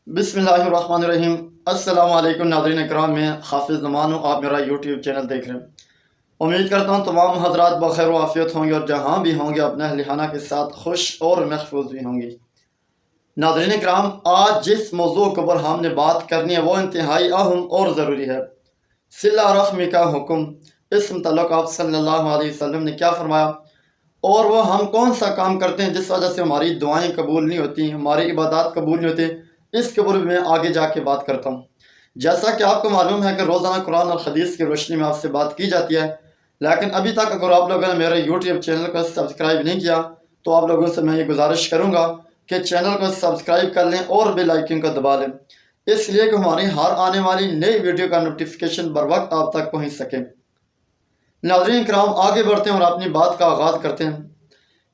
बिस्मिल्लाहिर्रहमानिर्रहीम। अस्सलाम वालेकुम नाज़रीन इकराम, मैं हाफिज़ नुमान हूँ। आप मेरा यूट्यूब चैनल देख रहे हैं। उम्मीद करता हूँ तमाम हजरात बखैर व आफियत होंगे और जहाँ भी होंगे अपने अहलिहाना के साथ खुश और महफूज भी होंगी। नाज़रीन इकराम, आज जिस मौजू के ऊपर हमने बात करनी है वो इंतहाई अहम और ज़रूरी है, सिला रहमी का हुक्म। इस मुतल्लिक़ आप सल्लल्लाहु अलैहि वसल्लम ने क्या फरमाया और वो हम कौन सा काम करते हैं जिस वजह से हमारी दुआएं कबूल नहीं होती, हमारी इबादत कबूल नहीं होती, इसके ऊपर भी मैं आगे जाके बात करता हूँ। जैसा कि आपको मालूम है कि रोज़ाना कुरान और हदीस की रोशनी में आपसे बात की जाती है, लेकिन अभी तक अगर आप लोगों ने मेरे यूट्यूब चैनल को सब्सक्राइब नहीं किया तो आप लोगों से मैं ये गुजारिश करूँगा कि चैनल को सब्सक्राइब कर लें और बेल आइकन को दबा लें, इसलिए कि हमारी हर आने वाली नई वीडियो का नोटिफिकेशन बर वक्त आप तक पहुँच सके। नाज़रीन किराम, आगे बढ़ते हैं और अपनी बात का आगाज़ करते हैं।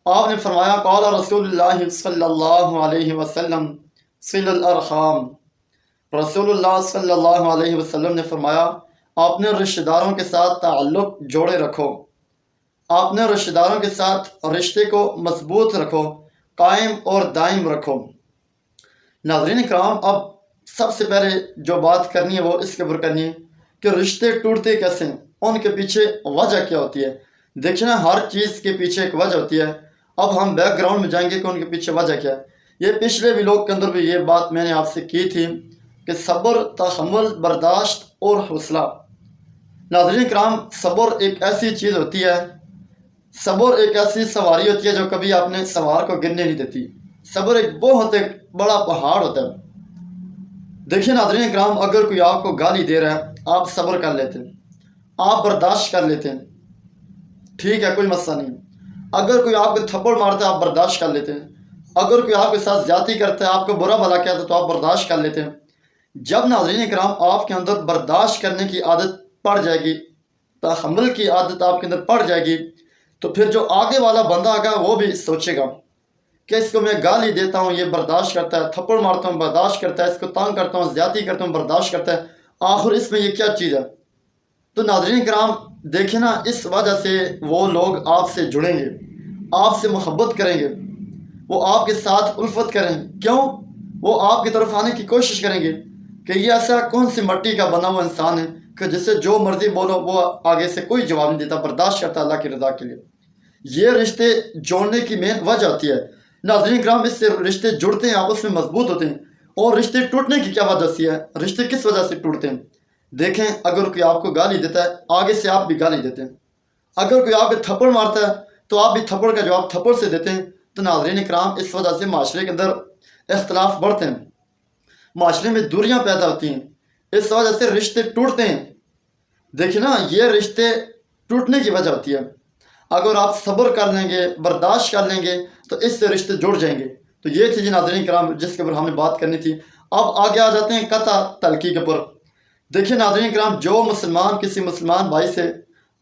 आपने फरमाया क़ाल रसूलुल्लाह सल्लल्लाहु अलैहि वसल्लम सिलल अरहम। रसूलुल्लाह सल्लल्लाहु अलैहि वसल्लम ने फरमाया, अपने रिश्तेदारों के साथ ताल्लुक़ जोड़े रखो, अपने रिश्तेदारों के साथ रिश्ते को मजबूत रखो, कायम और दायम रखो। नाज़रीन इकराम, अब सबसे पहले जो बात करनी है वो इसके ऊपर करनी है कि रिश्ते टूटते कैसे हैं, उनके पीछे वजह क्या होती है। देखिए ना, हर चीज़ के पीछे एक वजह होती है। अब हम बैकग्राउंड में जाएंगे कि उनके पीछे वजह क्या है। ये पिछले भी लोग के अंदर भी ये बात मैंने आपसे की थी कि सब्र, तहम्मुल, बर्दाश्त और हौसला। नाज़रीन किराम, सब्र एक ऐसी चीज़ होती है, सब्र एक ऐसी सवारी होती है जो कभी आपने सवार को गिरने नहीं देती। सब्र एक बहुत एक बड़ा पहाड़ होता है। देखिए नाज़रीन किराम, अगर कोई आपको गाली दे रहा है आप सब्र कर लेते हैं, आप बर्दाश्त कर लेते हैं, ठीक है, कोई मसला नहीं। अगर कोई आपको थप्पड़ मारता है आप बर्दाश्त कर लेते हैं, अगर कोई आपके साथ ज्यादती करता है, आपको बुरा भला कहता है तो आप बर्दाश्त कर लेते हैं। जब नाज़रीन इकराम आपके अंदर बर्दाश्त करने की आदत पड़ जाएगी, तहम्मुल की आदत आपके अंदर पड़ जाएगी, तो फिर जो आगे वाला बंदा आएगा वो भी सोचेगा कि इसको मैं गाली देता हूँ ये बर्दाश्त करता है, थप्पड़ मारता हूँ बर्दाश्त करता है, इसको तंग करता हूँ, ज्यादती करता हूँ बर्दाश्त करता है, आखिर इसमें ये क्या चीज़ है। तो नाज़रीन किराम देखिए ना, इस वजह से वो लोग आपसे जुड़ेंगे, आपसे मोहब्बत करेंगे, वो आपके साथ उल्फत करेंगे। क्यों? वो आपकी तरफ आने की कोशिश करेंगे कि ये ऐसा कौन सी मिट्टी का बना हुआ इंसान है कि जिससे जो मर्जी बोलो वो आगे से कोई जवाब नहीं देता, बर्दाश्त करता अल्लाह की रज़ा के लिए। ये रिश्ते जोड़ने की मेन वजह होती है। नाज़रीन किराम, इससे रिश्ते जुड़ते हैं, आपस में मजबूत होते हैं। और रिश्ते टूटने की क्या वजह से है, रिश्ते किस वजह से टूटते हैं। देखें, अगर कोई आपको गाली देता है आगे से आप भी गाली देते हैं, अगर कोई आपको थप्पड़ मारता है तो आप भी थप्पड़ का जवाब थप्पड़ से देते हैं। तो नाज़रीन इकराम, इस वजह से माशरे के अंदर इख्तलाफ बढ़ते हैं, माशरे में दूरियां पैदा होती हैं, इस वजह से रिश्ते टूटते हैं। देखिए ना, ये रिश्ते टूटने की वजह होती है। अगर आप सब्र कर लेंगे, बर्दाश्त कर लेंगे तो इससे रिश्ते जुड़ जाएंगे। तो ये थी जी नाज़रीन किराम जिसके ऊपर हमने बात करनी थी। अब आगे आ जाते हैं कता तलकी के ऊपर। देखिए नाज़रीन किराम, जो मुसलमान किसी मुसलमान भाई से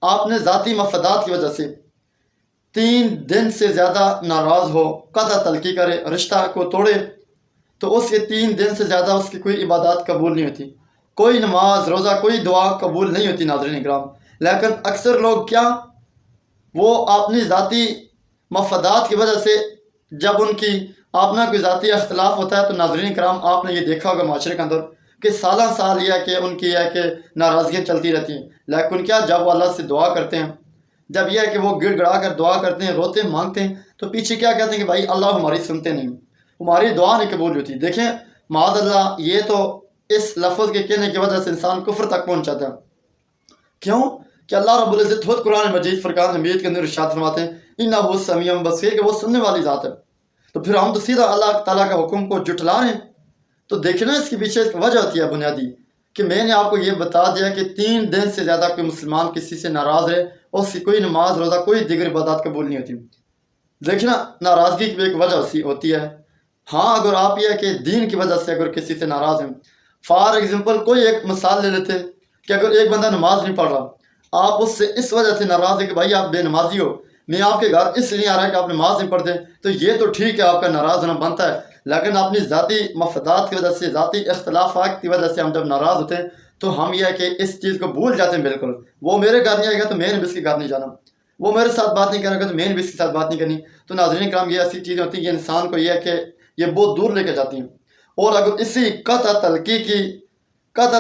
आपने ज़ाती मफादात की वजह से 3 दिन से ज़्यादा नाराज़ हो, कता तलकी करे, रिश्ता को तोड़े, तो उसके 3 दिन से ज़्यादा उसकी कोई इबादत कबूल नहीं होती, कोई नमाज रोज़ा कोई दुआ कबूल नहीं होती नाज़रीन किराम। लेकिन अक्सर लोग क्या, वो अपनी ज़ाती मफादात की वजह से जब उनकी अपना कोई ज़ाती अख्तलाफ होता है तो नाज़रीन किराम आपने ये देखा होगा माशरे के अंदर कि साल साल यह कि उनकी यह कि नाराज़गियाँ चलती रहती हैं। लेकिन क्या, जब वो अल्लाह से दुआ करते हैं, जब यह है कि वो गिड़गड़ा कर दुआ करते हैं, रोते हैं, मांगते हैं, तो पीछे क्या कहते हैं कि भाई अल्लाह हमारी सुनते नहीं, हमारी दुआ नहीं कबूल होती। देखें माअज़ल्लाह, ये तो इस लफ्ज़ के कहने की वजह से इंसान कुफ्र तक पहुँच जाता है। क्यों कि अल्लाह रब्बुल इज़्ज़त खुद कुरान मजीद फुरकान हमीद के अंदर इरशाद फरमाते हैं, इन्नहु समीउन बसीर, कि वो सुनने वाली ज़ात है। तो फिर हम तो सीधा अल्लाह ताला का हुक्म को जुटला रहे हैं। तो देखिए ना, इसके पीछे एक वजह होती है बुनियादी, कि मैंने आपको ये बता दिया कि 3 दिन से ज़्यादा कोई मुसलमान किसी से नाराज़ है और उसकी कोई नमाज रोज़ा कोई दिगर इबादत कबूल नहीं होती। देखिए ना, नाराज़गी की भी एक वजह होती है। हाँ, अगर आप यह कि दीन की वजह से अगर किसी से नाराज़ हैं, फॉर एग्जाम्पल कोई एक मिसाल ले लेते कि अगर एक बंदा नमाज नहीं पढ़ रहा, आप उससे इस वजह से नाराज़ है कि भाई आप बेनमाजी हो, मैं आपके घर इसलिए नहीं आ रहा है कि आप नमाज नहीं पढ़ते, तो ये तो ठीक है, आपका नाराज़ होना बनता है। लेकिन अपनी ज़ाती मफादात की वजह से, ज़ाती इख्तलाफात की वजह से हम जब नाराज़ होते हैं तो हम यह कि इस चीज़ को भूल जाते हैं बिल्कुल। वो मेरे घर नहीं आएगा तो मैंने भी इसके घर नहीं जाना, वो मेरे साथ बात नहीं करेगा तो मैंने भी इसके साथ बात नहीं करनी। तो नाज़रीन किराम, ये ऐसी चीज़ें होती हैं कि इंसान को यह है कि ये बहुत दूर लेके जाती हैं। اور اگر اسی قطع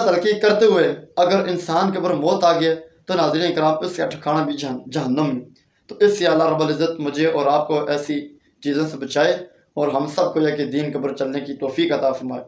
تلقی کرتے ہوئے اگر انسان کے اوپر موت آ گیا تو ناظرین کرام اس کا ٹھکانہ بھی جہنم ہے۔ تو اس سے اللہ رب العزت مجھے اور آپ کو ایسی چیزوں سے بچائے اور ہم سب کو یہ کہ دین کے اوپر چلنے کی توفیق عطا فرمائے۔